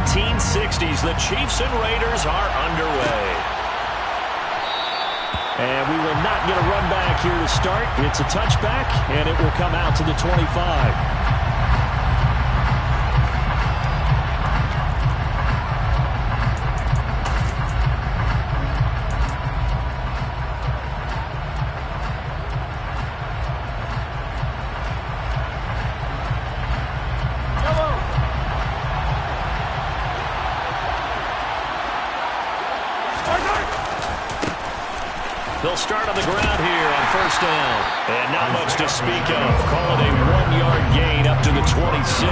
1960s. The Chiefs and Raiders are underway. And we will not get a run back here to start. It's a touchback, and it will come out to the 25. They'll start on the ground here on first down. And not much to speak of. Call it a 1-yard gain up to the 26.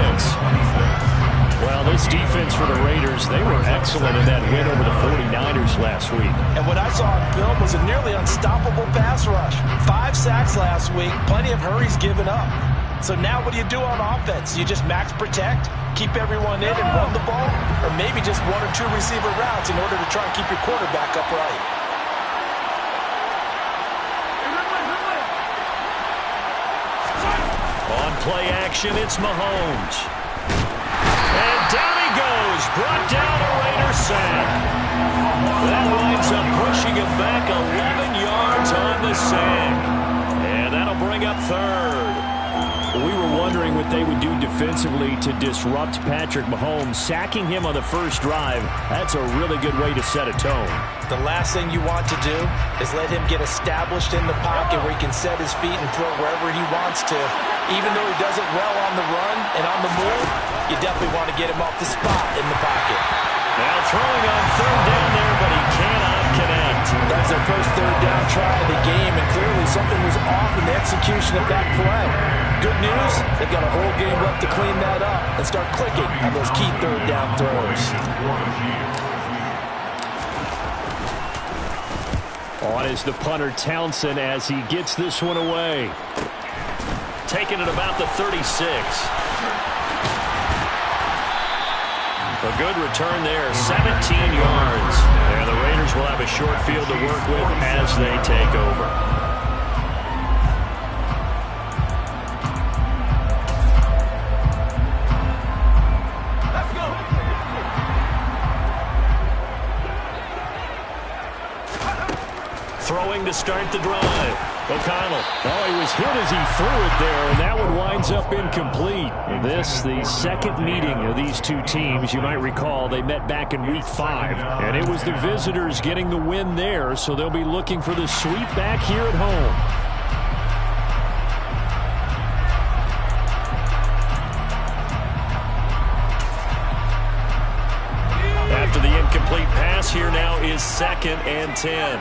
Well, this defense for the Raiders, they were excellent in that win over the 49ers last week. And what I saw on film was a nearly unstoppable pass rush. 5 sacks last week, plenty of hurries given up. So now what do you do on offense? You just max protect, keep everyone in and run the ball? Or maybe just 1 or 2 receiver routes in order to try and keep your quarterback upright? On play action, it's Mahomes. And down he goes, brought down a Raider sack. That winds up pushing him back 11 yards on the sack. And that'll bring up third. We were wondering what they would do defensively to disrupt Patrick Mahomes. Sacking him on the first drive, that's a really good way to set a tone. The last thing you want to do is let him get established in the pocket where he can set his feet and throw wherever he wants to. Even though he does it well on the run and on the move, you definitely want to get him off the spot in the pocket. Now throwing on third down there, but he cannot connect. That's their first third down try of the game, and clearly something was off in the execution of that play. Good news, they've got a whole game left to clean that up and start clicking on those key third down throws. On is the punter Townsend as he gets this one away. Taking it about the 36. A good return there, 17 yards. And the Raiders will have a short field to work with as they take over. Throwing to start the drive. O'Connell. Oh, he was hit as he threw it there, and that one winds up incomplete. This, the second meeting of these two teams. You might recall they met back in Week 5, and it was the visitors getting the win there, so they'll be looking for the sweep back here at home. After the incomplete pass, here now is 2nd and 10.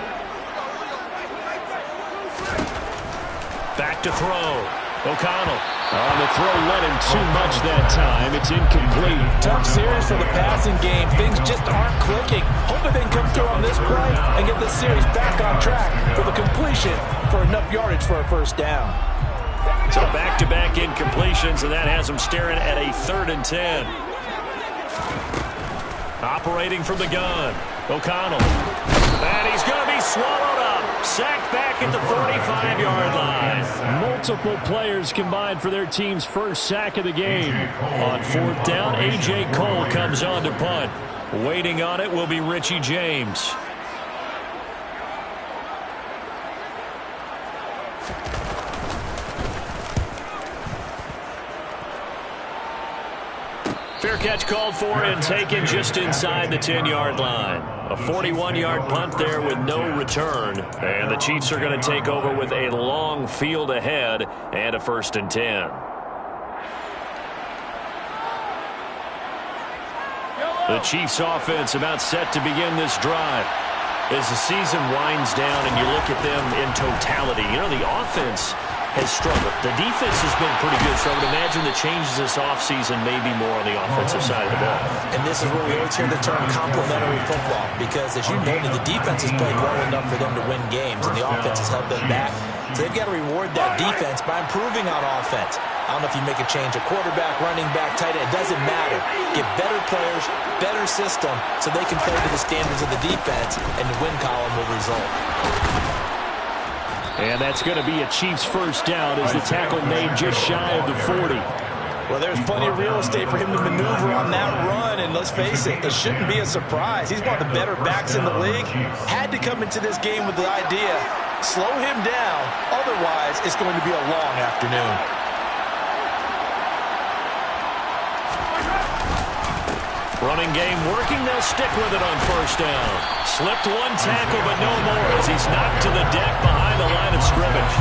Back to throw. O'Connell. On the throw, led him too much that time. It's incomplete. Tough series for the passing game. Things just aren't clicking. Hoping they can come through on this play and get this series back on track for the completion for enough yardage for a first down. So back-to-back incompletions, and that has him staring at a 3rd and 10. Operating from the gun. O'Connell. And he's going to be swallowed up. Sacked back at the 45-yard line. Multiple players combined for their team's first sack of the game. On 4th down, A.J. Cole comes on to punt. Waiting on it will be Richie James. Fair catch called for and taken just inside the 10-yard line. A 41-yard punt there with no return. And the Chiefs are going to take over with a long field ahead and a 1st and 10. The Chiefs offense about set to begin this drive. As the season winds down and you look at them in totality, you know, the offense has struggled. The defense has been pretty good, so I would imagine the changes this offseason may be more on the offensive side of the ball. And this is where we always hear the term complementary football, because as you noted, the defense has played well enough for them to win games, and the offense has held them back. So they've got to reward that defense by improving on offense. I don't know if you make a change at quarterback, running back, tight end. It doesn't matter. Get better players, better system, so they can play to the standards of the defense, and the win column will result. And that's going to be a Chiefs first down as the tackle made just shy of the 40. Well, there's plenty of real estate for him to maneuver on that run, and let's face it, it shouldn't be a surprise. He's one of the better backs in the league. Had to come into this game with the idea, slow him down, otherwise it's going to be a long afternoon. Running game working, they'll stick with it on first down. Slipped one tackle, but no more as he's knocked to the deck behind the line of scrimmage.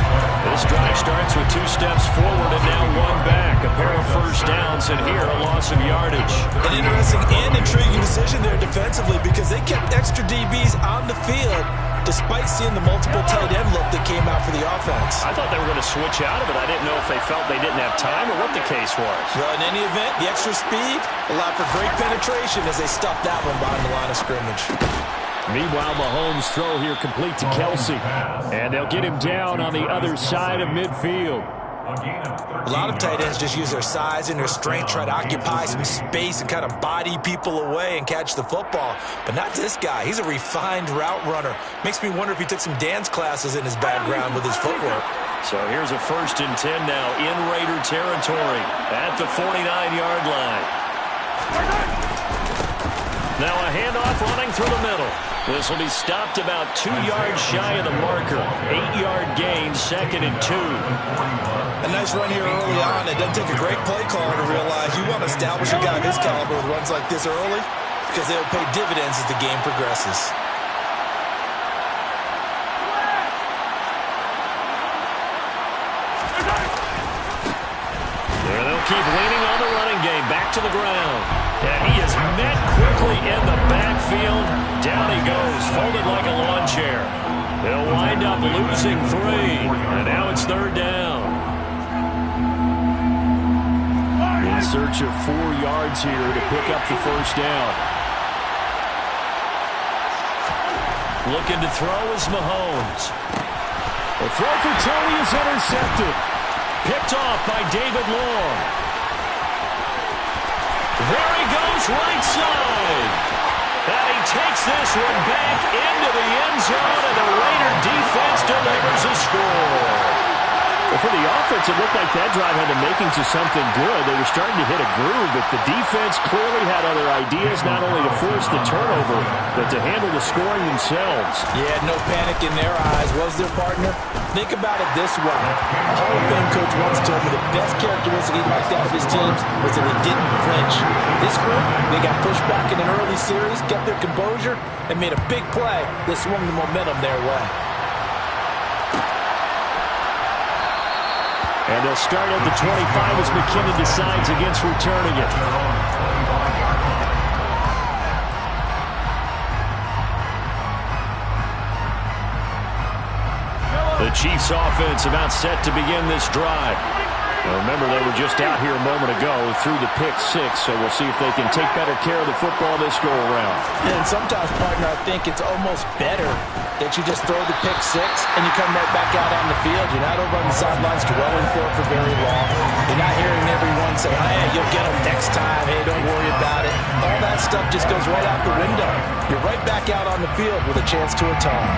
This drive starts with 2 steps forward and now 1 back. A pair of first downs, and here a loss of yardage. An interesting and intriguing decision there defensively because they kept extra DBs on the field despite seeing the multiple tight end look that came out for the offense. I thought they were going to switch out of it. I didn't know if they felt they didn't have time or what the case was. Well, in any event, the extra speed allowed for great penetration as they stuffed that one behind the line of scrimmage. Meanwhile, Mahomes' throw here complete to Kelsey. And they'll get him down on the other side of midfield. A lot of tight ends just use their size and their strength, try to occupy some space and kind of body people away and catch the football. But not this guy. He's a refined route runner. Makes me wonder if he took some dance classes in his background with his footwork. So here's a 1st and 10 now in Raider territory at the 49-yard line. Now a handoff running through the middle. This will be stopped about 2 yards shy of the marker. 8-yard gain, 2nd and 2. A nice run here early on. It doesn't take a great play caller to realize you want to establish a guy of his caliber with runs like this early because they'll pay dividends as the game progresses. There they'll keep leaning on the running game. Back to the ground. And he is met quickly in the backfield. Down he goes, folded like a lawn chair. They'll wind up losing 3. And now it's 3rd down. In search of 4 yards here to pick up the first down. Looking to throw is Mahomes. The throw for Tony is intercepted. Picked off by David Long. There he goes, right side. And he takes this one back into the end zone, and the Raider defense delivers a score. Well, for the offense, it looked like that drive had the makings of something good. They were starting to hit a groove, but the defense clearly had other ideas, not only to force the turnover, but to handle the scoring themselves. Yeah, no panic in their eyes, was there, partner? Think about it this way. A Hall of Fame coach once told me the best characteristic he liked out of his teams was that they didn't flinch. This group, they got pushed back in an early series, kept their composure, and made a big play that swung the momentum their way. And they'll start at the 25 as McKinnon decides against returning it. The Chiefs offense about set to begin this drive. Now remember, they were just out here a moment ago through the pick 6, so we'll see if they can take better care of the football this go-around. Yeah, and sometimes, partner, I think it's almost better that you just throw the pick 6 and you come right back out on the field. You're not over on the sidelines dwelling for it for very long. You're not hearing everyone say, hey, you'll get them next time. Hey, don't worry about it. All that stuff just goes right out the window. You're right back out on the field with a chance to atone.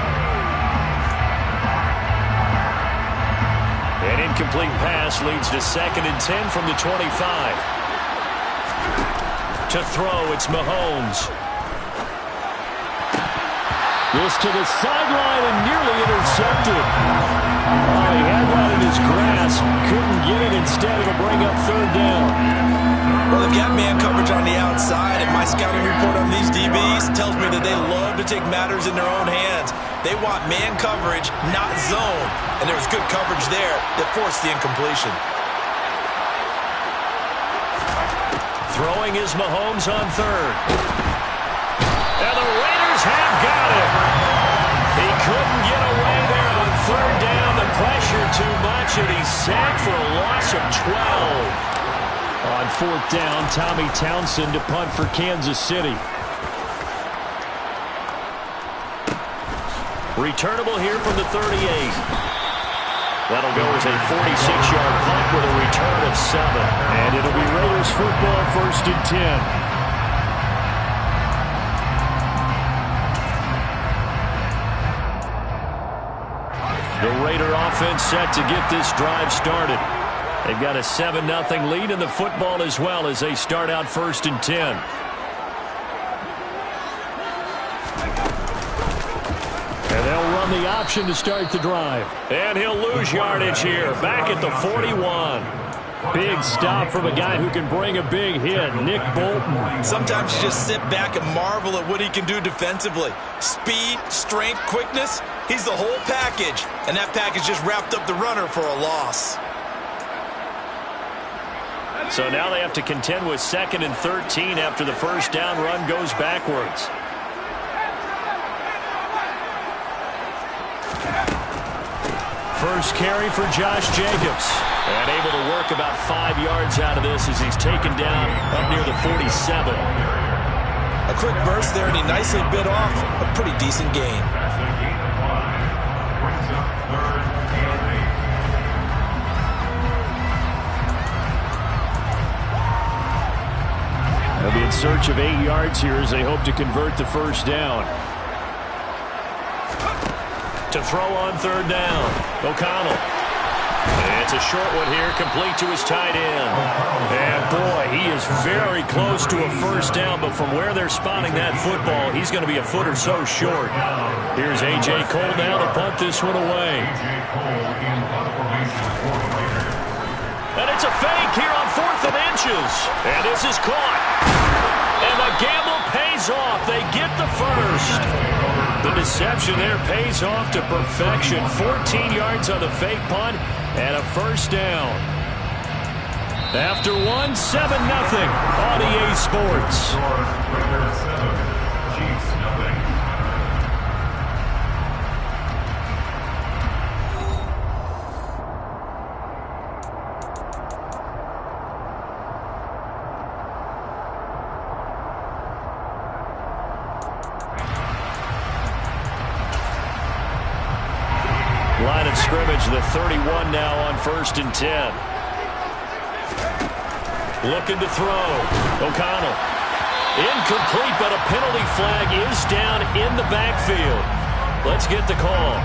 An incomplete pass leads to 2nd and 10 from the 25. To throw, it's Mahomes. This to the sideline and nearly intercepted. Oh, he had that in his grasp. Couldn't get it. Instead, it'll bring up 3rd down. Well, they've got man coverage on the outside, and my scouting report on these DBs tells me that they love to take matters in their own hands. They want man coverage, not zone. And there was good coverage there that forced the incompletion. Throwing is Mahomes on 3rd. And the Raiders have got him. He couldn't get away there on 3rd down. The pressure too much, and he's sacked for a loss of 12. On 4th down, Tommy Townsend to punt for Kansas City. Returnable here from the 38. That'll go as a 46-yard punt with a return of 7. And it'll be Raiders football, 1st and 10. The Raider offense set to get this drive started. They've got a 7-0 lead in the football as well as they start out 1st and 10. And they'll run the option to start the drive. And he'll lose yardage here. Back at the 41. Big stop from a guy who can bring a big hit, Nick Bolton. Sometimes you just sit back and marvel at what he can do defensively. Speed, strength, quickness, he's the whole package. And that package just wrapped up the runner for a loss. So now they have to contend with 2nd and 13 after the first down run goes backwards. First carry for Josh Jacobs. And able to work about 5 yards out of this as he's taken down up near the 47. A quick burst there, and he nicely bit off a pretty decent gain. They'll be in search of 8 yards here as they hope to convert the first down. To throw on 3rd down, O'Connell. It's a short one here, complete to his tight end. And boy, he is very close to a first down, but from where they're spotting that football, he's going to be a foot or so short. Here's A.J. Cole now to punt this one away. And it's a fake here on 4th and inches. And this is caught. And the gamble pays off. They get the first. The deception there pays off to perfection. 14 yards on the fake punt and a first down. After one, 7-0 on EA Sports. Line of scrimmage, the 31 now on 1st and 10. Looking to throw. O'Connell. Incomplete, but a penalty flag is down in the backfield. Let's get the call.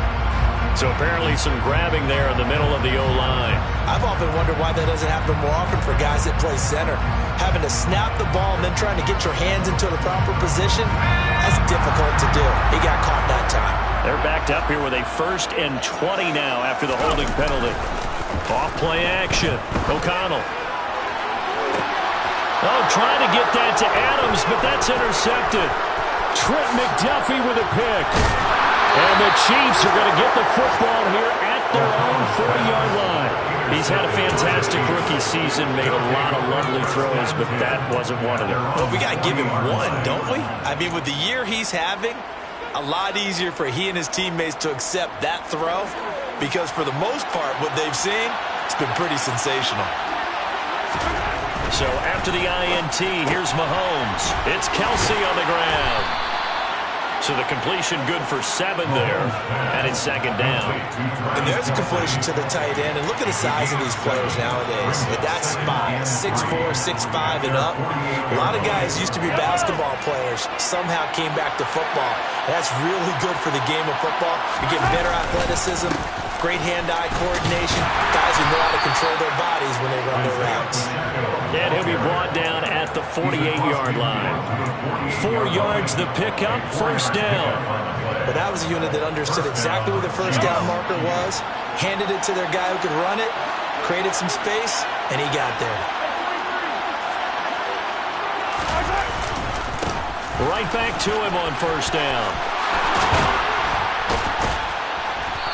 So apparently some grabbing there in the middle of the O-line. I've often wondered why that doesn't happen more often for guys that play center. Having to snap the ball and then trying to get your hands into the proper position, that's difficult to do. He got caught that time. They're backed up here with a 1st and 20 now after the holding penalty. Off play action. O'Connell. Oh, trying to get that to Adams, but that's intercepted. Trent McDuffie with a pick. And the Chiefs are going to get the football here at their own 40-yard line. He's had a fantastic rookie season, made a lot of lovely throws, but that wasn't one of them. Well, we got to give him one, don't we? I mean, with the year he's having, a lot easier for he and his teammates to accept that throw because for the most part, what they've seen, it's been pretty sensational. So after the INT, here's Mahomes. It's Kelsey on the ground. So the completion good for 7 there, and it's 2nd down. And there's a completion to the tight end, and look at the size of these players nowadays. At that spot, 6'4", 6'5", and up. A lot of guys used to be basketball players, somehow came back to football. That's really good for the game of football. You get better athleticism, great hand-eye coordination, guys who know how to control their bodies when they run their routes. And he'll be brought down at the 48-yard line. 4 yards the pickup, first down. But that was a unit that understood exactly where the first down marker was, handed it to their guy who could run it, created some space, and he got there. Right back to him on first down.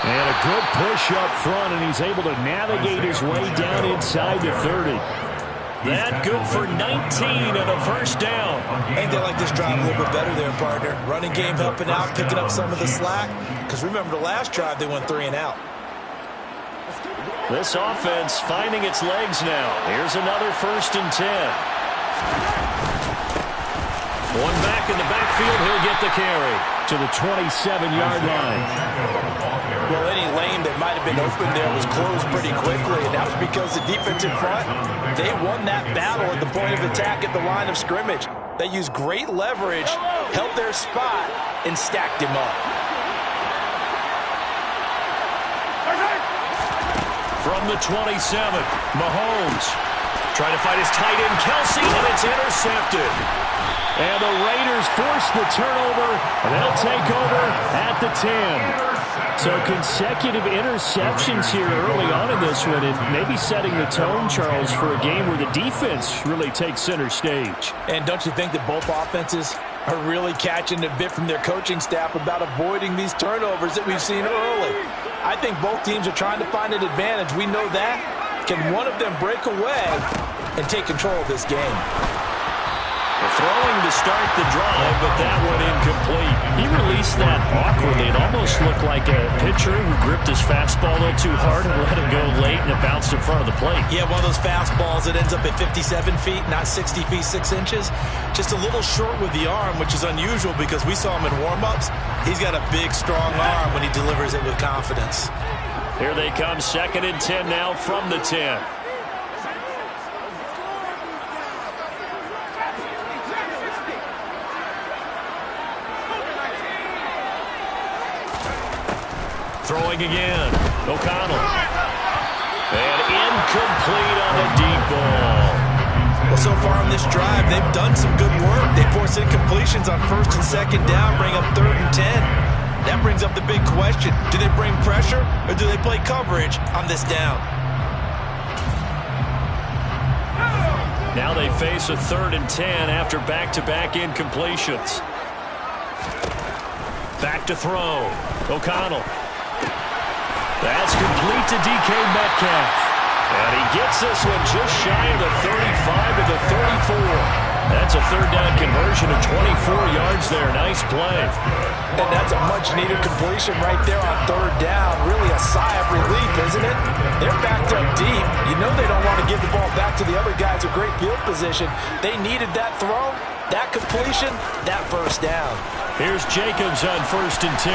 And a good push up front, and he's able to navigate his way down inside the 30. That good for 19 and a first down. I think they like this drive a little bit better there, partner. Running game helping out, picking up some of the slack. Because remember the last drive, they went 3 and out. This offense finding its legs now. Here's another 1st and 10. One back in the backfield, he'll get the carry to the 27-yard line. Well, any lane that might have been open there was closed pretty quickly, and that was because the defensive front, they won that battle at the point of attack at the line of scrimmage. They used great leverage, held their spot, and stacked him up. From the 27, Mahomes trying to fight his tight end, Kelsey, and it's intercepted. And the Raiders force the turnover, and they'll take over at the 10. So consecutive interceptions here early on in this one, and maybe setting the tone, Charles, for a game where the defense really takes center stage. And don't you think that both offenses are really catching a bit from their coaching staff about avoiding these turnovers that we've seen early? I think both teams are trying to find an advantage. We know that. Can one of them break away and take control of this game? Throwing to start the drive, but that one incomplete. He released that awkwardly. It almost looked like a pitcher who gripped his fastball a little too hard and let it go late, and it bounced in front of the plate. Yeah, one of those fastballs that ends up at 57 feet, not 60 feet, 6 inches. Just a little short with the arm, which is unusual because we saw him in warm-ups. He's got a big, strong arm when he delivers it with confidence. Here they come, 2nd and 10 now from the 10. Throwing again. O'Connell. And incomplete on the deep ball. Well, so far on this drive, they've done some good work. They forced incompletions on 1st and 2nd down, bring up 3rd and 10. That brings up the big question. Do they bring pressure or do they play coverage on this down? Now they face a 3rd and 10 after back-to-back incompletions. Back to throw. O'Connell. That's complete to DK Metcalf. And he gets this one just shy of the 35 to the 34. That's a 3rd down conversion of 24 yards there. Nice play. And that's a much-needed completion right there on 3rd down. Really a sigh of relief, isn't it? They're backed up deep. You know they don't want to give the ball back to the other guys with great field position. They needed that throw, that completion, that 1st down. Here's Jacobs on 1st and 10.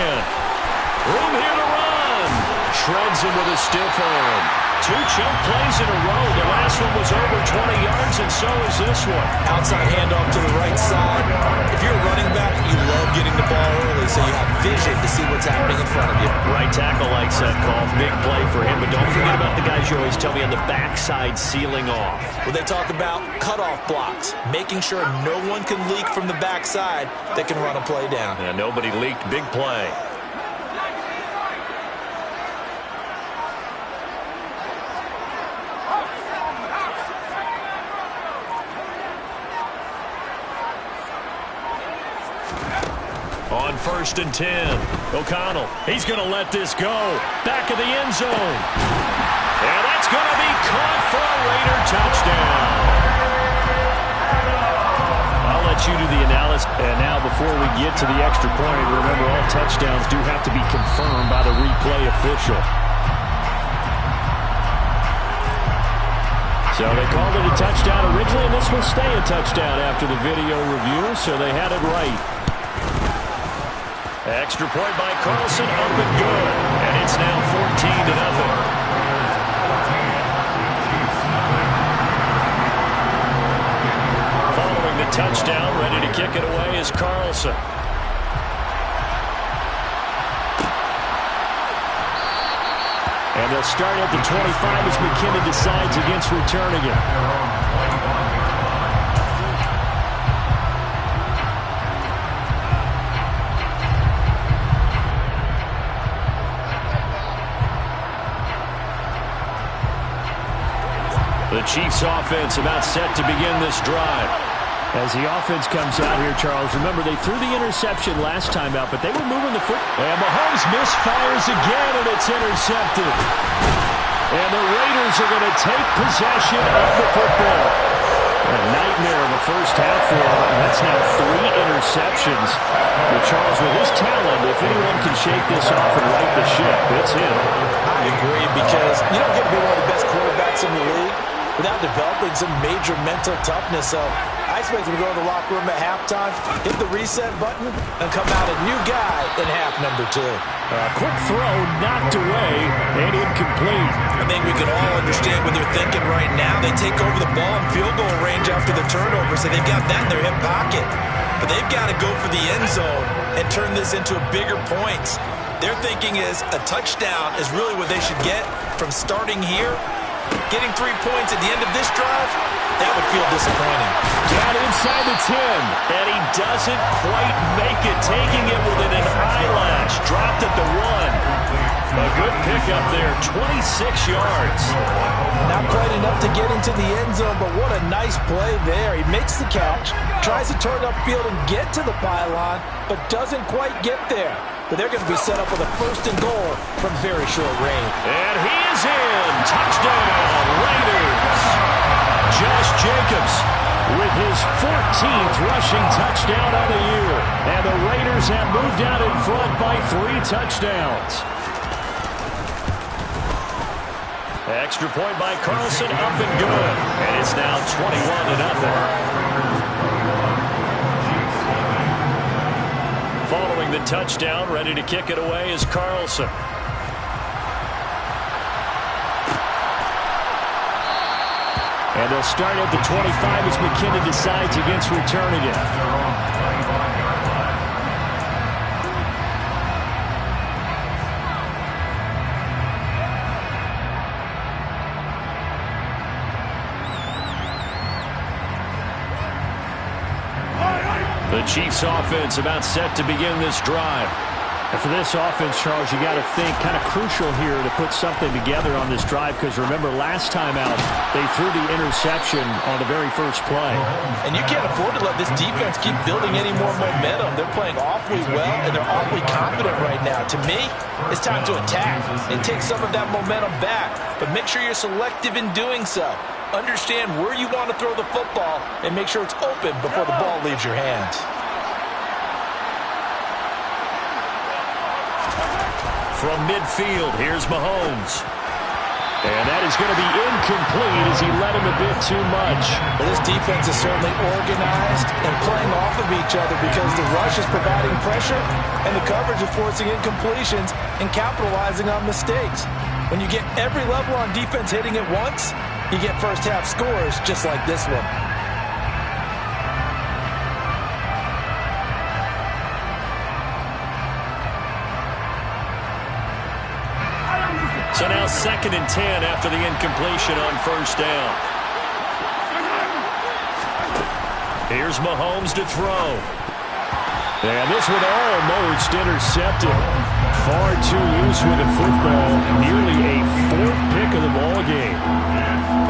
Room here to run. Shreds him with a stiff arm. 2 chunk plays in a row. The last one was over 20 yards, and so is this one. Outside handoff to the right side. If you're a running back, you love getting the ball early so you have vision to see what's happening in front of you. Right tackle likes that call. Big play for him, but don't forget about the guys you always tell me on the backside sealing off. Well, they talk about cutoff blocks, making sure no one can leak from the backside that can run a play down. Yeah, nobody leaked. Big play. On 1st and 10, O'Connell, he's going to let this go. Back of the end zone. And that's going to be caught for a Raider touchdown. I'll let you do the analysis. And now before we get to the extra point, remember all touchdowns do have to be confirmed by the replay official. So they called it a touchdown originally, and this will stay a touchdown after the video review, so they had it right. Extra point by Carlson, up and good. And it's now 14-0. Following the touchdown, ready to kick it away is Carlson. And they'll start at the 25 as McKinnon decides against returning it. The Chiefs offense about set to begin this drive. As the offense comes out here, Charles, remember they threw the interception last time out, but they were moving the foot. And Mahomes misfires again, and it's intercepted. And the Raiders are going to take possession of the football. A nightmare in the first half for him, and that's now 3 interceptions. But Charles, with his talent, if anyone can shake this off and right the ship, it's him. I agree, because you don't get to be one of the best quarterbacks in the league without developing some major mental toughness. So I expect him to go to the locker room at halftime, hit the reset button, and come out a new guy in half number 2. Quick throw, knocked away, and incomplete. I think we can all understand what they're thinking right now. They take over the ball in field goal range after the turnover, so they've got that in their hip pocket. But they've got to go for the end zone and turn this into a bigger points. Their thinking is a touchdown is really what they should get from starting here. Getting 3 points at the end of this drive, that would feel disappointing. Down inside the 10, and he doesn't quite make it, taking it within an eyelash. Dropped at the 1. A good pickup there, 26 yards. Not quite enough to get into the end zone, but what a nice play there. He makes the catch, tries to turn upfield and get to the pylon, but doesn't quite get there. But they're going to be set up with a 1st and goal from very short range. And he is in. Touchdown, Raiders. Josh Jacobs with his 14th rushing touchdown on the year. And the Raiders have moved out in front by 3 touchdowns. Extra point by Carlson, up and good. And it's now 21-0. Following the touchdown, ready to kick it away is Carlson. And they'll start at the 25 as McKinnon decides against returning it. The Chiefs offense about set to begin this drive. And for this offense, Charles, you got to think kind of crucial here to put something together on this drive, because remember last time out they threw the interception on the very first play. And you can't afford to let this defense keep building any more momentum. They're playing awfully well, and they're awfully confident right now. To me, it's time to attack and take some of that momentum back, but make sure you're selective in doing so. Understand where you want to throw the football and make sure it's open before the ball leaves your hands. From midfield, here's Mahomes. And that is going to be incomplete as he led him a bit too much. Well, this defense is certainly organized and playing off of each other because the rush is providing pressure and the coverage is forcing incompletions and capitalizing on mistakes. When you get every level on defense hitting at once, you get first-half scores just like this one. So now 2nd and 10 after the incompletion on first down. Here's Mahomes to throw. And this one almost intercepted. Far too loose with the football. Nearly a 4th pick of the ball game.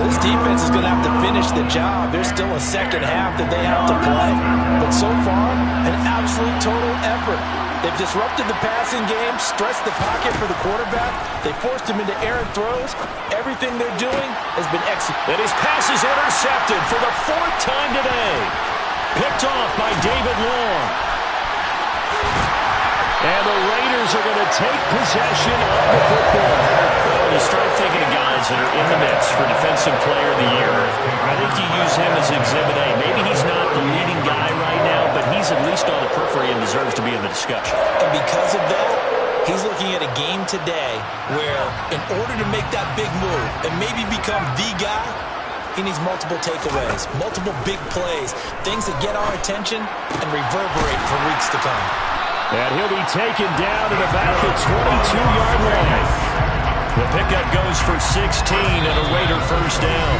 This defense is going to have to finish the job. There's still a second half that they have to play. But so far, an absolute total effort. They've disrupted the passing game, stressed the pocket for the quarterback. They forced him into errant throws. Everything they're doing has been executed. And his pass is intercepted for the 4th time today. Picked off by David Long. And the Raiders are going to take possession of the football. When you start thinking of guys that are in the mix for Defensive Player of the Year, I think you use him as Exhibit A. Maybe he's not the leading guy right now, but he's at least on the periphery and deserves to be in the discussion. And because of that, he's looking at a game today where in order to make that big move and maybe become the guy, he needs multiple takeaways, multiple big plays, things that get our attention and reverberate for weeks to come. And he'll be taken down at about the 22-yard line. The pickup goes for 16 and a Raider first down.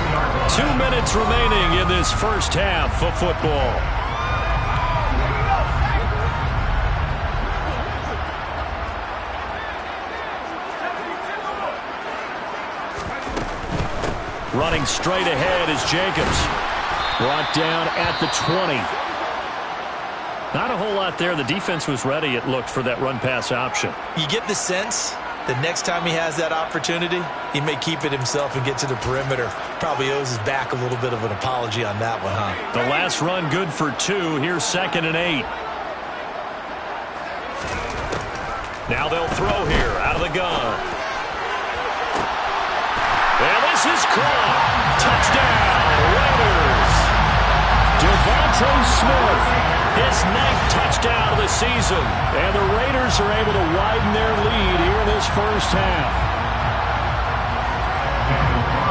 2 minutes remaining in this first half of football. Running straight ahead is Jacobs. Brought down at the 20. Not a whole lot there. The defense was ready, it looked, for that run-pass option. You get the sense that next time he has that opportunity, he may keep it himself and get to the perimeter. Probably owes his back a little bit of an apology on that one, huh? The last run good for 2. Here's 2nd and 8. Now they'll throw here out of the gun. And this is caught. Touchdown, Raiders. Devontae Smith, his 9th touchdown of the season. And the Raiders are able to widen their lead here in this first half.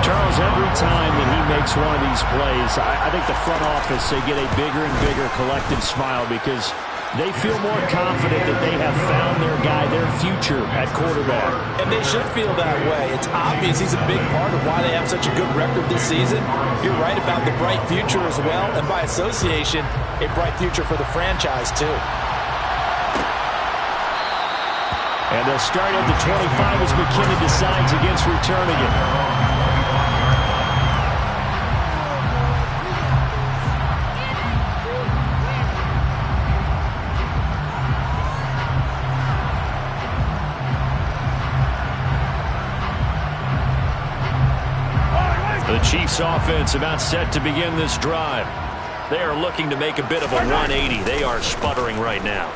Charles, every time that he makes one of these plays, I think the front office, they get a bigger and bigger collective smile, because They feel more confident that they have found their guy, their future at quarterback. And they should feel that way. It's obvious he's a big part of why they have such a good record this season. You're right about the bright future as well, and by association, a bright future for the franchise too. And they'll start at the 25 as McKinnon decides against returning it. The Chiefs offense about set to begin this drive. They are looking to make a bit of a 180. They are sputtering right now.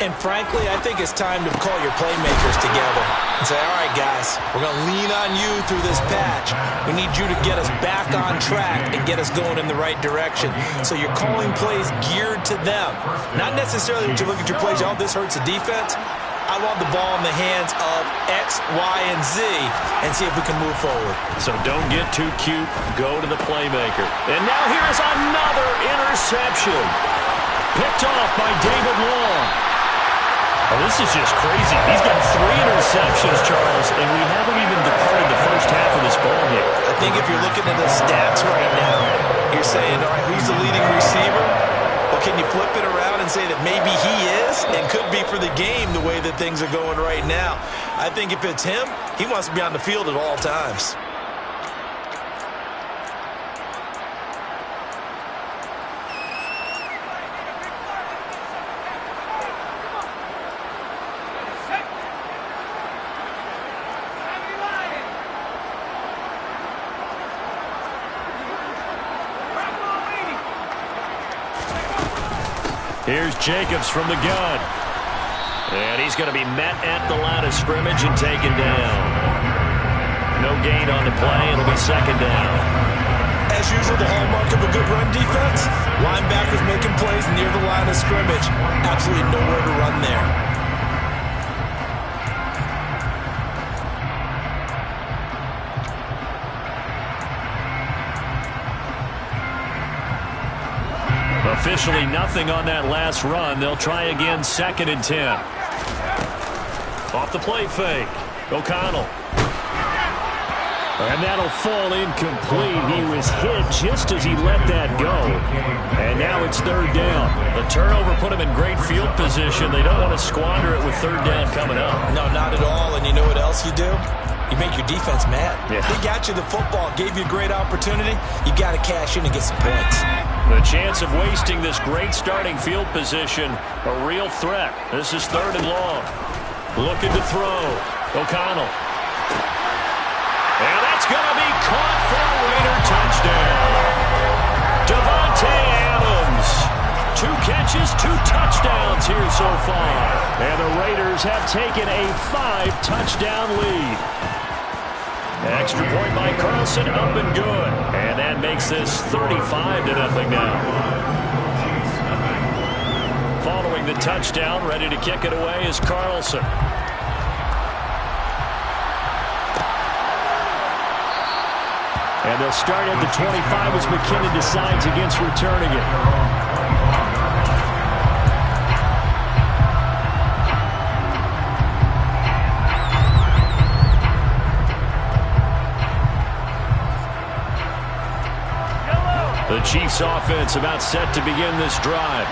And frankly, I think it's time to call your playmakers together and say, all right, guys, we're going to lean on you through this patch. We need you to get us back on track and get us going in the right direction. So you're calling plays geared to them. Not necessarily that you look at your plays, oh, this hurts the defense. I want the ball in the hands of X, Y, and Z and see if we can move forward. So don't get too cute. Go to the playmaker. And now here's another interception. Picked off by David Long. Oh, this is just crazy. He's got 3 interceptions, Charles, and we haven't even departed the first half of this ball game. I think if you're looking at the stats right now, you're saying, all right, who's the leading receiver? Well, can you flip it around and say that maybe he is and could be for the game the way that things are going right now? I think if it's him, he wants to be on the field at all times. Here's Jacobs from the gun. And he's going to be met at the line of scrimmage and taken down. No gain on the play. It'll be second down. As usual, the hallmark of a good run defense, linebackers making plays near the line of scrimmage. Absolutely nowhere to run there. Officially nothing on that last run. They'll try again, 2nd and 10. Off the play fake. O'Connell. And that'll fall incomplete. He was hit just as he let that go. And now it's 3rd down. The turnover put him in great field position. They don't want to squander it with 3rd down coming up. No, not at all. And you know what else you do? You make your defense mad. Yeah. They got you the football, gave you a great opportunity. You got to cash in and get some points. The chance of wasting this great starting field position, a real threat. This is 3rd and long. Looking to throw. O'Connell. And that's going to be caught for a Raider touchdown. Davante Adams. 2 catches, 2 touchdowns here so far. And the Raiders have taken a 5-touchdown lead. Extra point by Carlson, up and good. And that makes this 35-0 now. Following the touchdown, ready to kick it away is Carlson. And they'll start at the 25 as McKinnon decides against returning it. The Chiefs offense about set to begin this drive.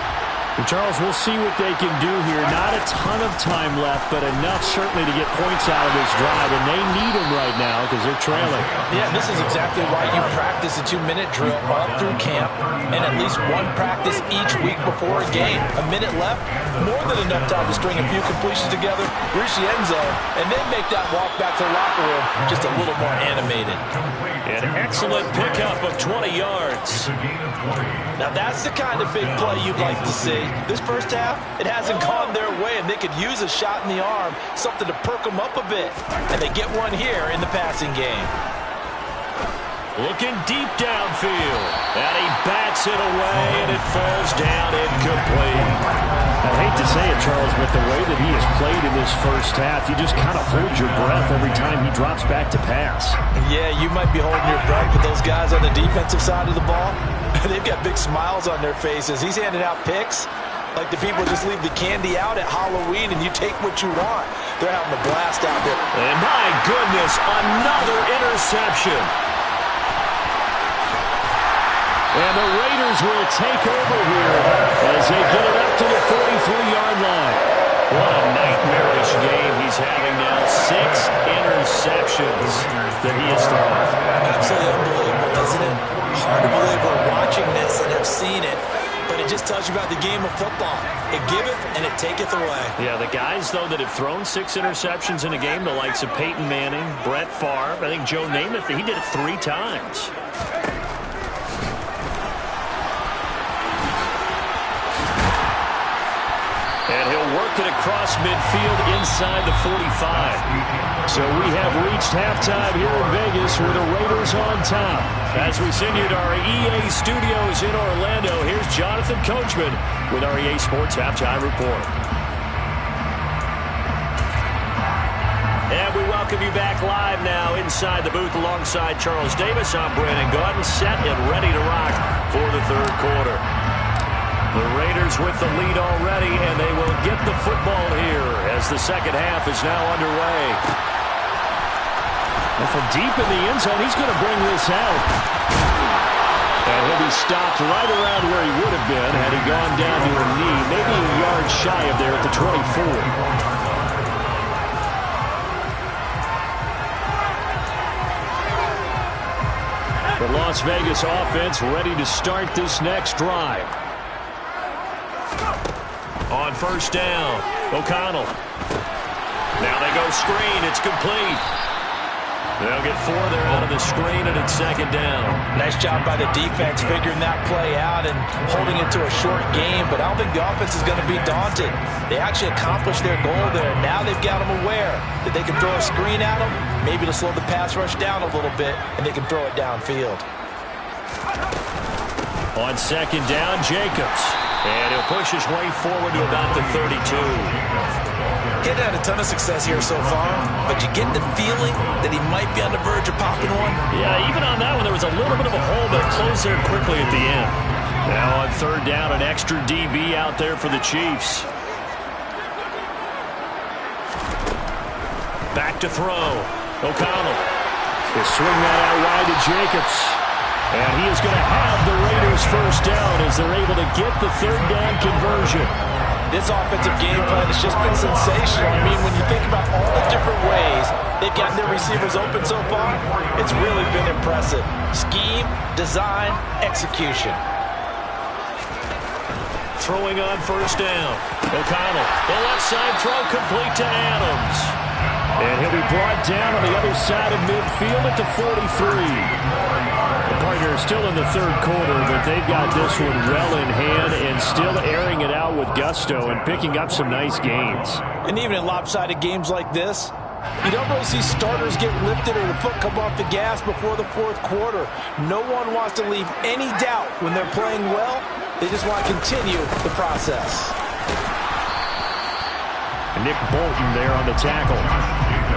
And Charles, we'll see what they can do here. Not a ton of time left, but enough certainly to get points out of this drive, and they need them right now because they're trailing. Yeah, this is exactly why you practice a 2-minute drill all through camp and at least 1 practice each week before a game. A minute left, more than enough time to string a few completions together, reach the end zone, and then make that walk back to the locker room just a little more animated. An excellent pickup of 20 yards. Now that's the kind of big play you'd like to see. This first half, it hasn't gone their way, and they could use a shot in the arm, something to perk them up a bit. And they get one here in the passing game. Looking deep downfield. And he bats it away, and it falls down incomplete. I hate to say it, Charles, but the way that he has played in this first half, you just kind of hold your breath every time he drops back to pass. Yeah, you might be holding your breath, but those guys on the defensive side of the ball, they've got big smiles on their faces. He's handing out picks. Like the people just leave the candy out at Halloween and you take what you want. They're having a blast out there. And my goodness, another interception. And the Raiders will take over here as they get it up to the 43-yard line. What a nightmarish game he's having now. 6 interceptions that he has thrown. Absolutely unbelievable, isn't it? Hard to believe we're watching this and have seen it. But it just tells you about the game of football. It giveth and it taketh away. Yeah, the guys, though, that have thrown 6 interceptions in a game, the likes of Peyton Manning, Brett Favre, I think Joe Namath, he did it 3 times. And he'll work it across midfield inside the 45. So we have reached halftime here in Vegas with the Raiders on top. As we send you to our EA studios in Orlando, here's Jonathan Coachman with our EA Sports Halftime Report. And we welcome you back live now inside the booth alongside Charles Davis. I'm Brandon Gaudin, set and ready to rock for the third quarter. The Raiders with the lead already, and they will get the football here as the second half is now underway. And from deep in the end zone, he's going to bring this out. And he'll be stopped right around where he would have been had he gone down to a knee, maybe a yard shy of there at the 24. The Las Vegas offense ready to start this next drive. On first down, O'Connell. Now they go screen. It's complete. They'll get 4 there out of the screen, and it's second down. Nice job by the defense figuring that play out and holding it to a short game, but I don't think the offense is going to be daunted. They actually accomplished their goal there. Now they've got them aware that they can throw a screen at them, maybe to slow the pass rush down a little bit, and they can throw it downfield. On second down, Jacobs. And he'll push his way forward to about the 32. He's had a ton of success here so far, but you get the feeling that he might be on the verge of popping one. Yeah, even on that one, there was a little bit of a hole, but it closed there quickly at the end. Now on third down, an extra DB out there for the Chiefs. Back to throw. O'Connell. He'll swing that out wide to Jacobs. And he is going to have the Raiders first down as they're able to get the third down conversion. This offensive game plan has just been sensational. I mean, when you think about all the different ways they've gotten their receivers open so far, it's really been impressive. Scheme, design, execution. Throwing on first down. O'Connell, the left side throw complete to Adams. And he'll be brought down on the other side of midfield at the 43. The Raiders still in the third quarter, but they've got this one well in hand and still airing it out with gusto and picking up some nice gains. And even in lopsided games like this, you don't really see starters get lifted or the foot come off the gas before the fourth quarter. No one wants to leave any doubt when they're playing well. They just want to continue the process. Nick Bolton there on the tackle.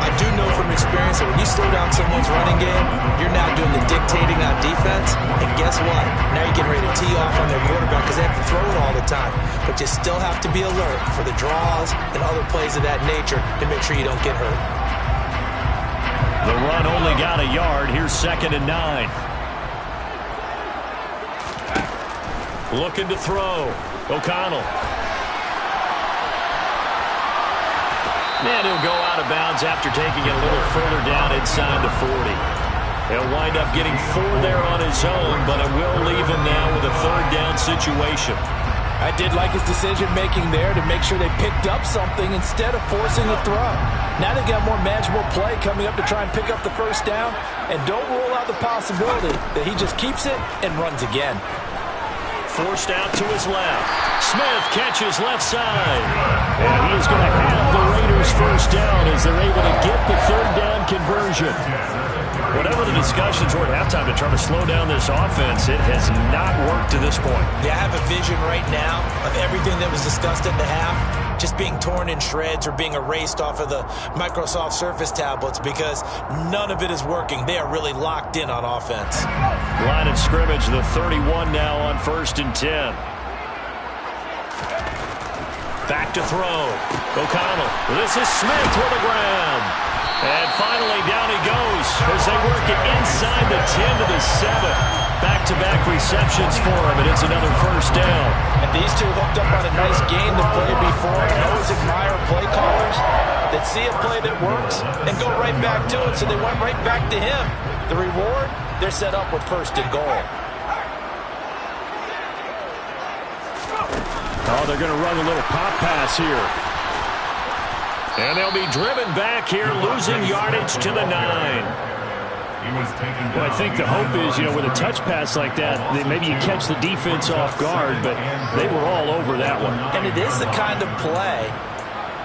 I do know from experience that when you slow down someone's running game, you're now doing the dictating on defense. And guess what? Now you're getting ready to tee off on their quarterback because they have to throw it all the time. But you still have to be alert for the draws and other plays of that nature to make sure you don't get hurt. The run only got a yard. Here's 2nd and 9. Looking to throw. O'Connell. And he'll go out of bounds after taking it a little further down inside the 40. He'll wind up getting 4 there on his own, but it will leave him now with a third down situation. I did like his decision-making there to make sure they picked up something instead of forcing the throw. Now they've got more manageable play coming up to try and pick up the first down, and don't rule out the possibility that he just keeps it and runs again. Forced out to his left. Smith catches left side. And he is going to have the Raiders first down as they're able to get the third down conversion. Whatever the discussions were at halftime to try to slow down this offense, it has not worked to this point. Yeah, I have a vision right now of everything that was discussed at the half just being torn in shreds or being erased off of the Microsoft Surface tablets because none of it is working. They are really locked in on offense. Line of scrimmage, the 31 now on 1st and 10. Back to throw. O'Connell. This is Smith to the ground. And finally, down he goes as they work it inside the 10 to the 7. Back-to-back receptions for him, and it's another first down. And these two hooked up on a nice game to play before. I always admire play callers that see a play that works and go right back to it, so they went right back to him. The reward, they're set up with first and goal. Oh, they're going to run a little pop pass here. And they'll be driven back here, losing yardage to the 9. Well, I think the hope is, with a touch pass like that, maybe you catch the defense off guard, but they were all over that one. And it is the kind of play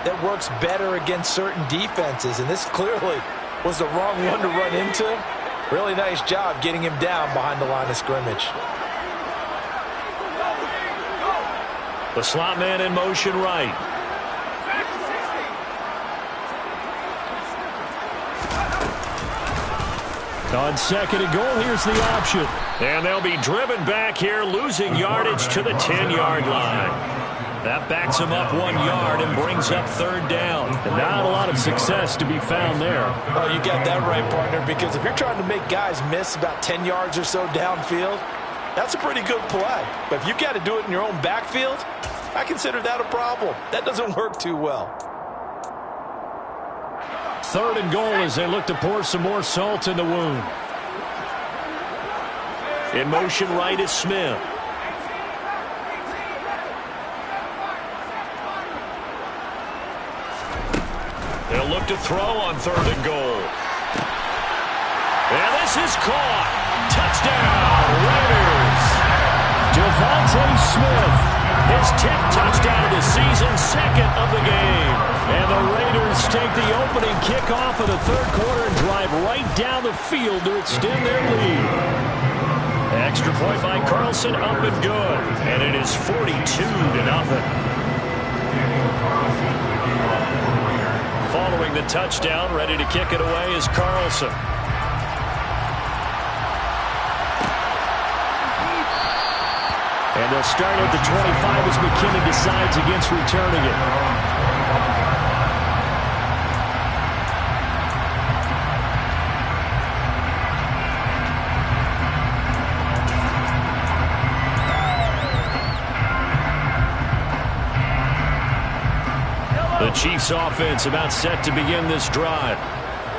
that works better against certain defenses, and this clearly was the wrong one to run into. Really nice job getting him down behind the line of scrimmage. The slot man in motion right. On second and goal, here's the option. And they'll be driven back here, losing yardage to the 10-yard line. That backs them up 1 yard and brings up third down. And not a lot of success to be found there. Oh, you got that right, partner, because if you're trying to make guys miss about 10 yards or so downfield, that's a pretty good play. But if you've got to do it in your own backfield, I consider that a problem. That doesn't work too well. Third and goal as they look to pour some more salt in the wound. In motion right is Smith. They'll look to throw on third and goal. And this is caught. Touchdown, Raiders. Devontae Smith. His 10th touchdown of the season, second of the game. And the Raiders take the opening kickoff of the third quarter and drive right down the field to extend their lead. Extra point by Carlson, up and good. And it is 42-0. Following the touchdown, ready to kick it away is Carlson. And they'll start at the 25 as McKinnon decides against returning it. The Chiefs offense about set to begin this drive.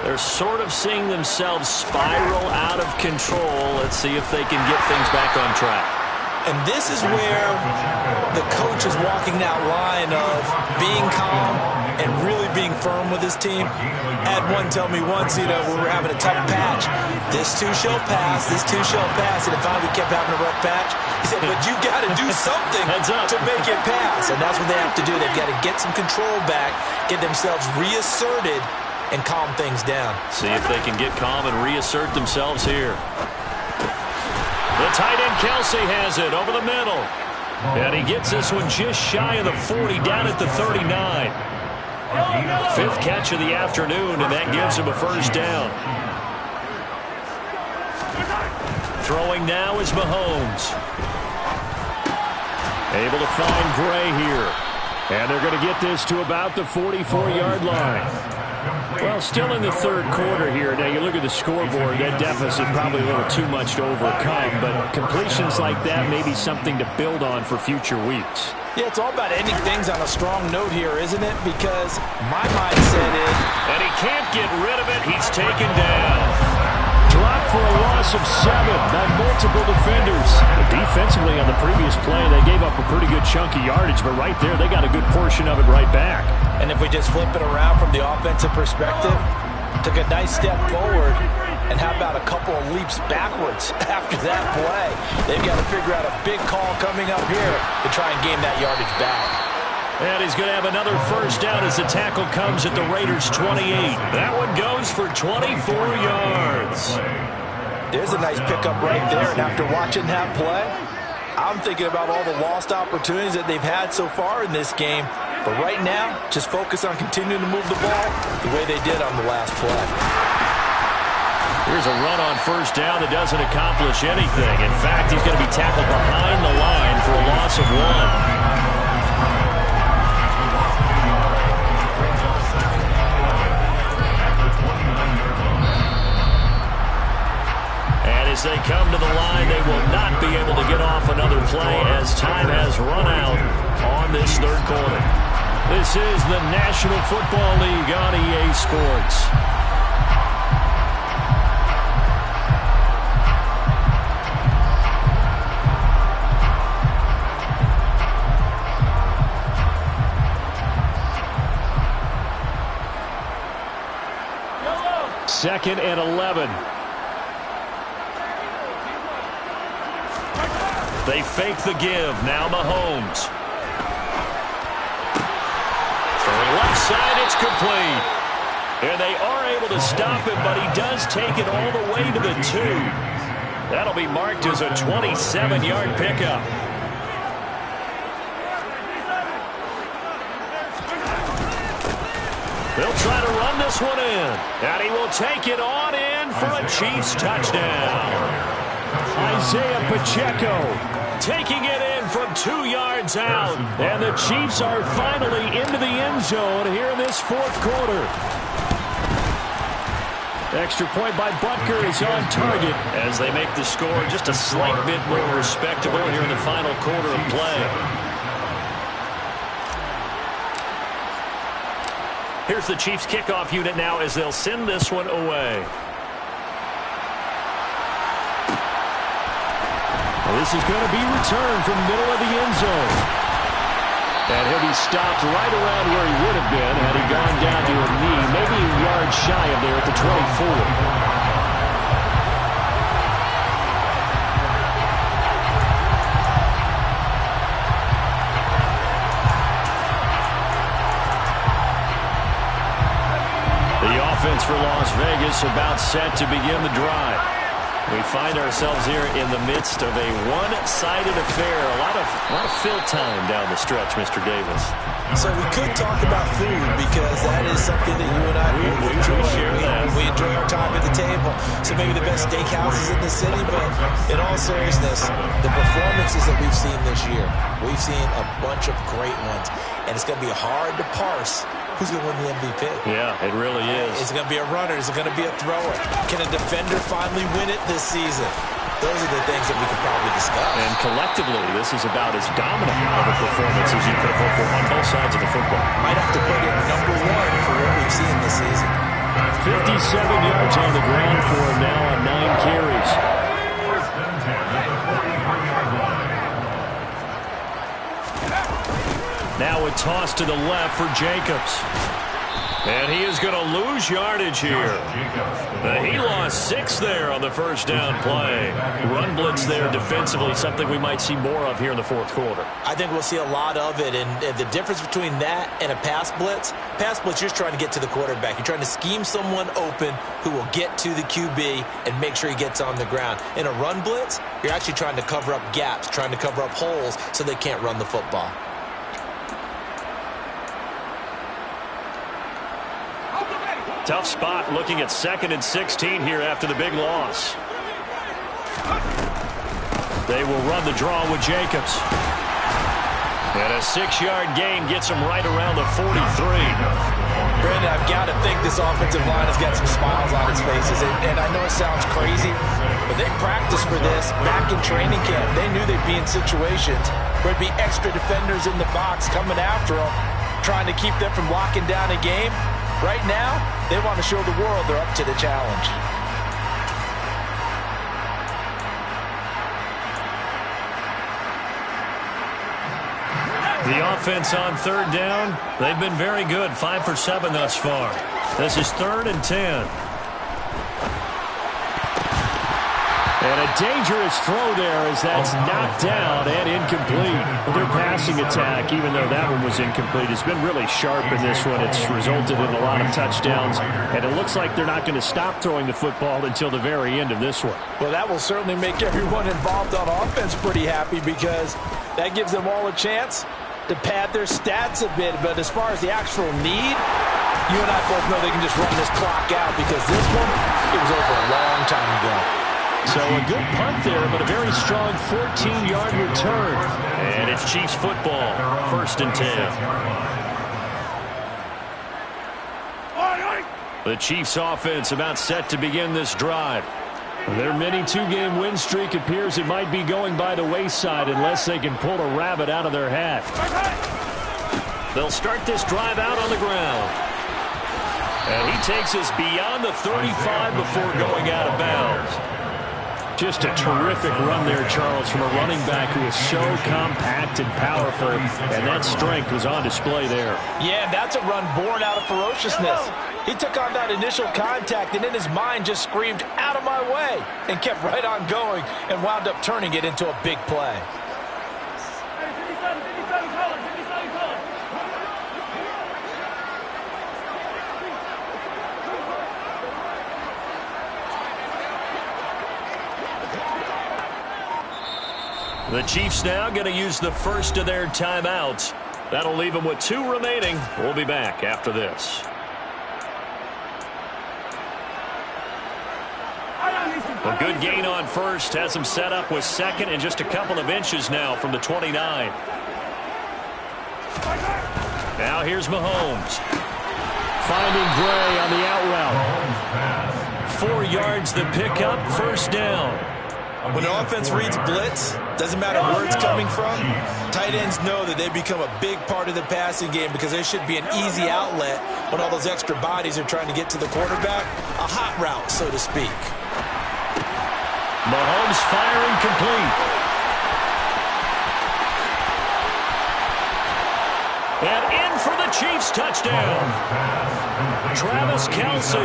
They're sort of seeing themselves spiral out of control. Let's see if they can get things back on track. And this is where the coach is walking that line of being calm and really being firm with his team. I had one tell me once, we were having a tough patch. This too shall pass, this too shall pass. And finally we kept having a rough patch. He said, but you got to do something to make it pass. And that's what they have to do. They've got to get some control back, get themselves reasserted, and calm things down. See if they can get calm and reassert themselves here. The tight end Kelsey has it over the middle. And he gets this one just shy of the 40, down at the 39. Fifth catch of the afternoon, and that gives him a first down. Throwing now is Mahomes. Able to find Gray here. And they're going to get this to about the 44-yard line. Well, still in the third quarter here. Now, you look at the scoreboard, that deficit probably a little too much to overcome, but completions like that may be something to build on for future weeks. Yeah, it's all about ending things on a strong note here, isn't it? Because my mindset is... And he can't get rid of it. He's taken down. Dropped for a loss of 7 by multiple defenders. But defensively on the previous play, they gave up a pretty good chunk of yardage, but right there, they got a good portion of it right back. And if we just flip it around from the offensive perspective, took a nice step forward, and how about a couple of leaps backwards after that play? They've got to figure out a big call coming up here to try and gain that yardage back. And he's going to have another first down as the tackle comes at the Raiders' 28. That one goes for 24 yards. There's a nice pickup right there, and after watching that play, I'm thinking about all the lost opportunities that they've had so far in this game. But right now, just focus on continuing to move the ball the way they did on the last play. Here's a run on first down that doesn't accomplish anything. In fact, he's going to be tackled behind the line for a loss of 1. As they come to the line, they will not be able to get off another play as time has run out on this third quarter. This is the National Football League on EA Sports. Second and 11. They fake the give. Now Mahomes. Throwing left side, it's complete. And they are able to stop him, but he does take it all the way to the 2. That'll be marked as a 27-yard pickup. They'll try to run this one in. And he will take it on in for a Chiefs touchdown. Isaiah Pacheco taking it in from 2 yards out. And the Chiefs are finally into the end zone here in this fourth quarter. Extra point by Butker is on target as they make the score just a slight bit more respectable here in the final quarter of play. Here's the Chiefs kickoff unit now as they'll send this one away. Well, this is going to be returned from the middle of the end zone. And he'll be stopped right around where he would have been had he gone down to a knee, maybe a yard shy of there at the 24. Offense for Las Vegas about set to begin the drive. We find ourselves here in the midst of a one-sided affair. A lot of fill time down the stretch, Mr. Davis. So we could talk about food because that is something that you and I we enjoy. We enjoy our time at the table. So maybe the best steakhouses in the city, but in all seriousness, the performances that we've seen this year, we've seen a bunch of great ones, and it's going to be hard to parse who's going to win the MVP. Yeah, it really is. Is it going to be a runner? Is it going to be a thrower? Can a defender finally win it this season? Those are the things that we could probably discuss. And collectively, this is about as dominant of a performance as you could hope for on both sides of the football. Might have to put it number 1 for what we've seen this season. 57 yards on the ground for him now on 9 carries. Now a toss to the left for Jacobs. And he is going to lose yardage here. He lost 6 there on the first down play. Run blitz there defensively, something we might see more of here in the fourth quarter. I think we'll see a lot of it. And the difference between that and a pass blitz, you're just trying to get to the quarterback. You're trying to scheme someone open who will get to the QB and make sure he gets on the ground. In a run blitz, you're actually trying to cover up gaps, trying to cover up holes so they can't run the football. Tough spot looking at 2nd and 16 here after the big loss. They will run the draw with Jacobs. And a 6-yard gain gets him right around the 43. Brandon, I've got to think this offensive line has got some smiles on its faces. And I know it sounds crazy, but they practiced for this back in training camp. They knew they'd be in situations where there'd be extra defenders in the box coming after them, trying to keep them from locking down a game. Right now, they want to show the world they're up to the challenge. The offense on 3rd down, they've been very good, 5 for 7 thus far. This is 3rd and 10. And a dangerous throw there as that's knocked down and incomplete. Their passing attack, even though that one was incomplete, has been really sharp in this one. It's resulted in a lot of touchdowns, and it looks like they're not going to stop throwing the football until the very end of this one. Well, that will certainly make everyone involved on offense pretty happy because that gives them all a chance to pad their stats a bit. But as far as the actual need, you and I both know they can just run this clock out because this one, it was over a long time ago. So a good punt there, but a very strong 14-yard return. And it's Chiefs football, 1st and 10. The Chiefs offense about set to begin this drive. Their mini two-game win streak appears it might be going by the wayside unless they can pull a rabbit out of their hat. They'll start this drive out on the ground. And he takes us beyond the 35 before going out of bounds. Just a terrific run there, Charles, from a running back who is so compact and powerful, and that strength was on display there. Yeah, that's a run born out of ferociousness. He took on that initial contact, and in his mind just screamed, "Out of my way," and kept right on going and wound up turning it into a big play. The Chiefs now going to use the first of their timeouts. That'll leave them with 2 remaining. We'll be back after this. A good gain on first. Has him set up with second and just a couple of inches now from the 29. Now here's Mahomes. Finding Gray on the out route. 4 yards the pickup, first down. When the offense reads blitz, doesn't matter where it's coming from, tight ends know that they become a big part of the passing game because there should be an easy outlet when all those extra bodies are trying to get to the quarterback. A hot route, so to speak. Mahomes firing complete. And in for the Chiefs touchdown. Travis Kelce,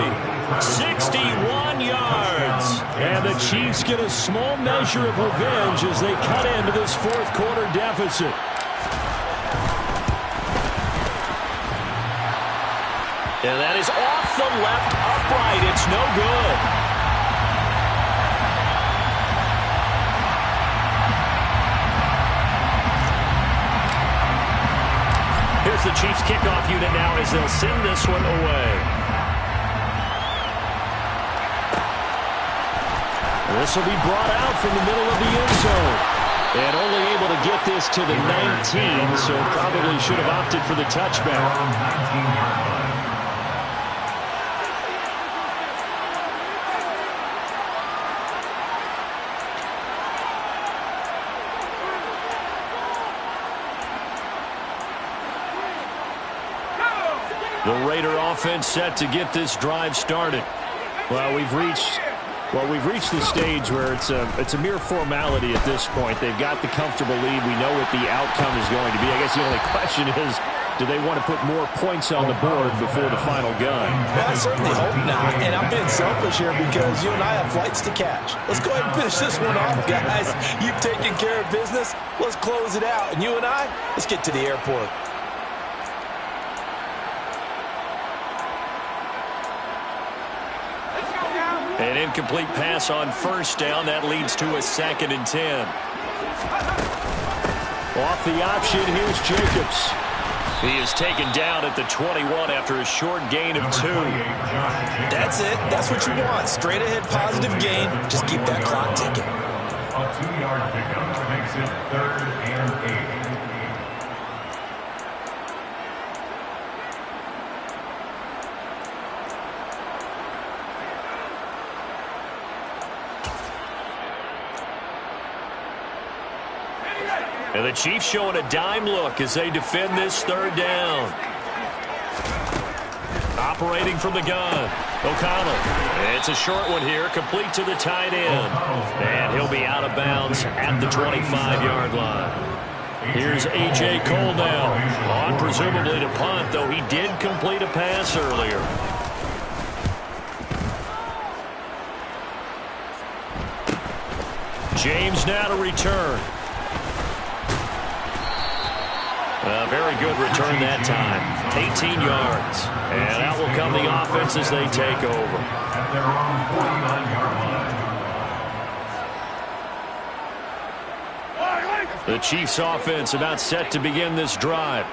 61 yards. And the Chiefs get a small measure of revenge as they cut into this fourth quarter deficit. And that is off the left upright. It's no good. Here's the Chiefs kickoff unit now as they'll send this one away. This will be brought out from the middle of the end zone. And only able to get this to the 19, so probably should have opted for the touchback. The Raider offense set to get this drive started. Well, we've reached the stage where it's a mere formality at this point. They've got the comfortable lead. We know what the outcome is going to be. I guess the only question is, do they want to put more points on the board before the final gun? Well, I certainly hope not. And I'm being selfish here because you and I have flights to catch. Let's go ahead and finish this one off, guys. You've taken care of business. Let's close it out. And you and I, let's get to the airport. An incomplete pass on first down. That leads to a 2nd and 10. Off the option, here's Jacobs. He is taken down at the 21 after a short gain of 2. That's it. That's what you want. Straight ahead positive gain. Just keep that clock ticking. A 2-yard pickup makes it 3rd and 8. And the Chiefs showing a dime look as they defend this 3rd down. Operating from the gun, O'Connell. It's a short one here, complete to the tight end. And he'll be out of bounds at the 25-yard line. Here's A.J. Cole now, on presumably to punt, though he did complete a pass earlier. James now to return. A very good return that time. 18 yards. And out will come the offense as they take over. At their own 49-yard line. The Chiefs offense about set to begin this drive.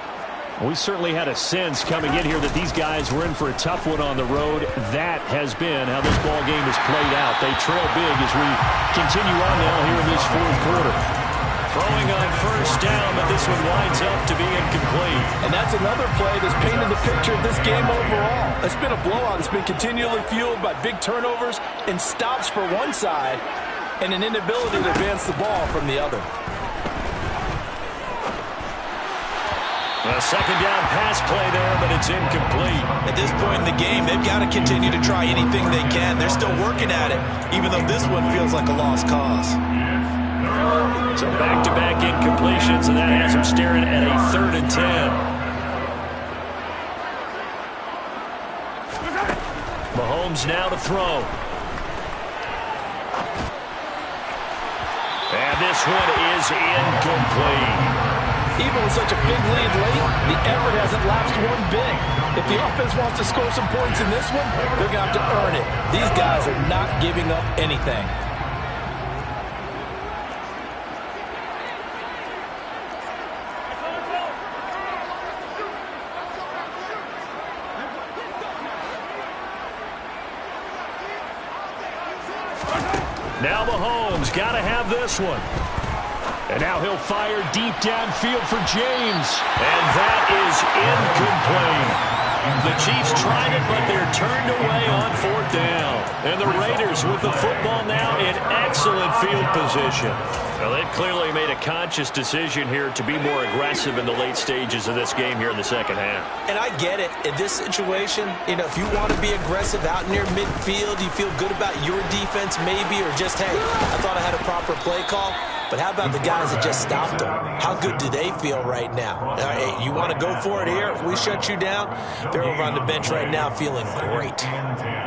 We certainly had a sense coming in here that these guys were in for a tough one on the road. That has been how this ball game has played out. They trail big as we continue on now here in this fourth quarter. Throwing on first down, but this one winds up to be incomplete. And that's another play that's painted the picture of this game overall. It's been a blowout. It's been continually fueled by big turnovers and stops for one side and an inability to advance the ball from the other. A second down pass play there, but it's incomplete. At this point in the game, they've got to continue to try anything they can. They're still working at it, even though this one feels like a lost cause. So back-to-back incompletions, and that has them staring at a 3rd and 10. Mahomes now to throw. And this one is incomplete. Even with such a big lead late, the effort hasn't lapsed one bit. If the offense wants to score some points in this one, they're going to have to earn it. These guys are not giving up anything. Now Mahomes got to have this one. And now he'll fire deep downfield for James. And that is incomplete. The Chiefs tried it, but they're turned away on 4th down. And the Raiders with the football now in excellent field position. Well, they've clearly made a conscious decision here to be more aggressive in the late stages of this game here in the second half. And I get it. In this situation, you know, if you want to be aggressive out near midfield, you feel good about your defense maybe, or just, hey, I thought I had a proper play call. But how about the guys that just stopped them? How good do they feel right now? Hey, you want to go for it here? If we shut you down, they're over on the bench right now feeling great.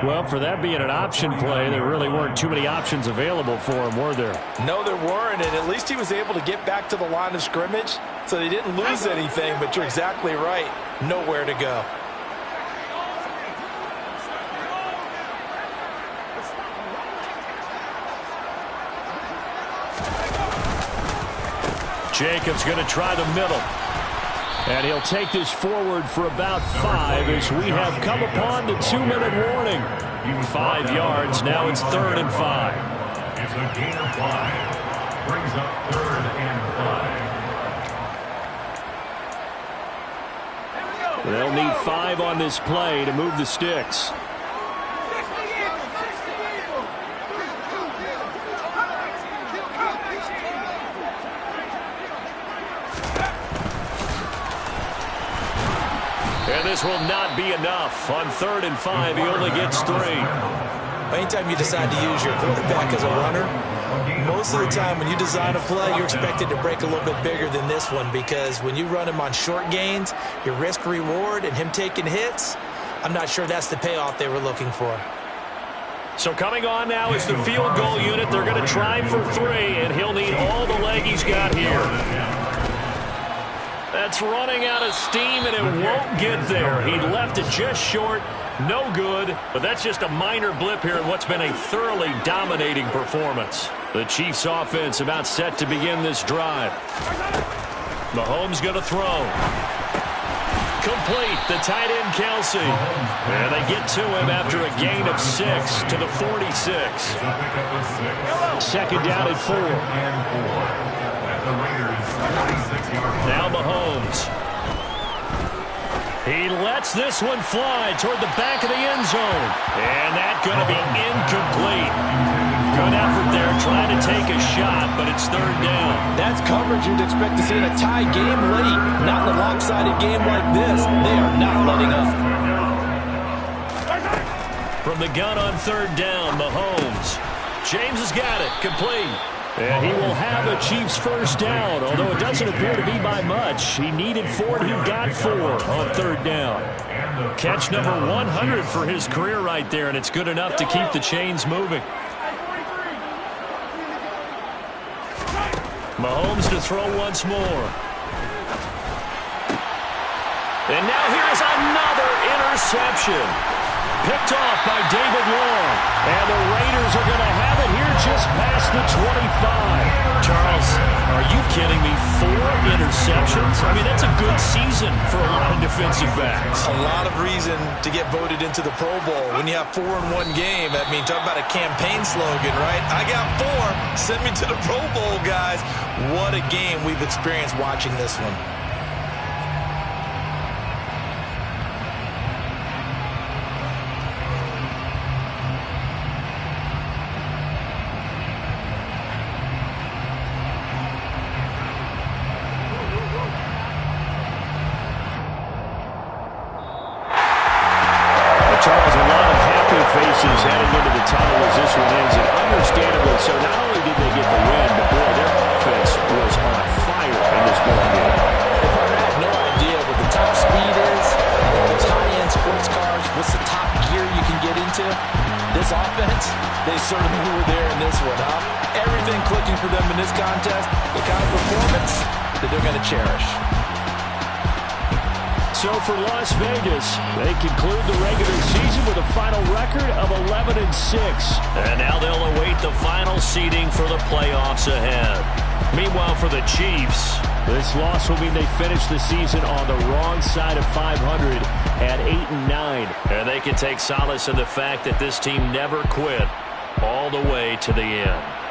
Well, for that being an option play, there really weren't too many options available for him, were there? No, there weren't, and at least he was able to get back to the line of scrimmage, so they didn't lose anything, but you're exactly right. Nowhere to go. Jacobs going to try the middle. And he'll take this forward for about 5 as we have come upon the 2-minute warning. 5 yards. Now it's 3rd and 5. It's a gain of 5. Brings up 3rd and 5. They'll need 5 on this play to move the sticks. And this will not be enough. On 3rd and 5, he only gets 3. Anytime you decide to use your quarterback as a runner, most of the time when you design a play, you're expected to break a little bit bigger than this one, because when you run him on short gains, your risk-reward and him taking hits, I'm not sure that's the payoff they were looking for. So coming on now is the field goal unit. They're going to try for 3, and he'll need all the leg he's got here. That's running out of steam, and it won't get there. He left it just short. No good, but that's just a minor blip here in what's been a thoroughly dominating performance. The Chiefs offense about set to begin this drive. Mahomes going to throw. Complete, the tight end Kelsey. And they get to him after a gain of 6 to the 46. Second down at 4. Now Mahomes. He lets this one fly toward the back of the end zone. And that's going to be incomplete. Good effort there trying to take a shot, but it's 3rd down. That's coverage you'd expect to see in a tie game late. Not in a lopsided game like this. They are not letting up. From the gun on 3rd down, Mahomes. James has got it. Complete. And he will have a Chiefs first down, although it doesn't appear to be by much. He needed 4, and he got 4 on 3rd down. Catch number 100 for his career right there, and it's good enough to keep the chains moving. Mahomes to throw once more. And now here's another interception. Picked off by David Long. And the Raiders are going to have it here just past the 25. Charles, are you kidding me? 4 interceptions? I mean, that's a good season for a lot of defensive backs. A lot of reason to get voted into the Pro Bowl. When you have 4 in one game, I mean, talk about a campaign slogan, right? I got 4. Send me to the Pro Bowl, guys. What a game we've experienced watching this one. Charles, a lot of happy faces heading into the tunnel as this one ends, and understandably so. Not only did they get the win, but boy, their offense was on fire in this ball game. I have no idea what the top speed is, those high-end sports cars, what's the top gear you can get into. This offense, they certainly were there in this one, huh? Everything clicking for them in this contest, the kind of performance that they're going to cherish. So for Las Vegas, they conclude the regular season with a final record of 11-6. And now they'll await the final seeding for the playoffs ahead. Meanwhile, for the Chiefs, this loss will mean they finish the season on the wrong side of 500 at 8-9. And they can take solace in the fact that this team never quit all the way to the end.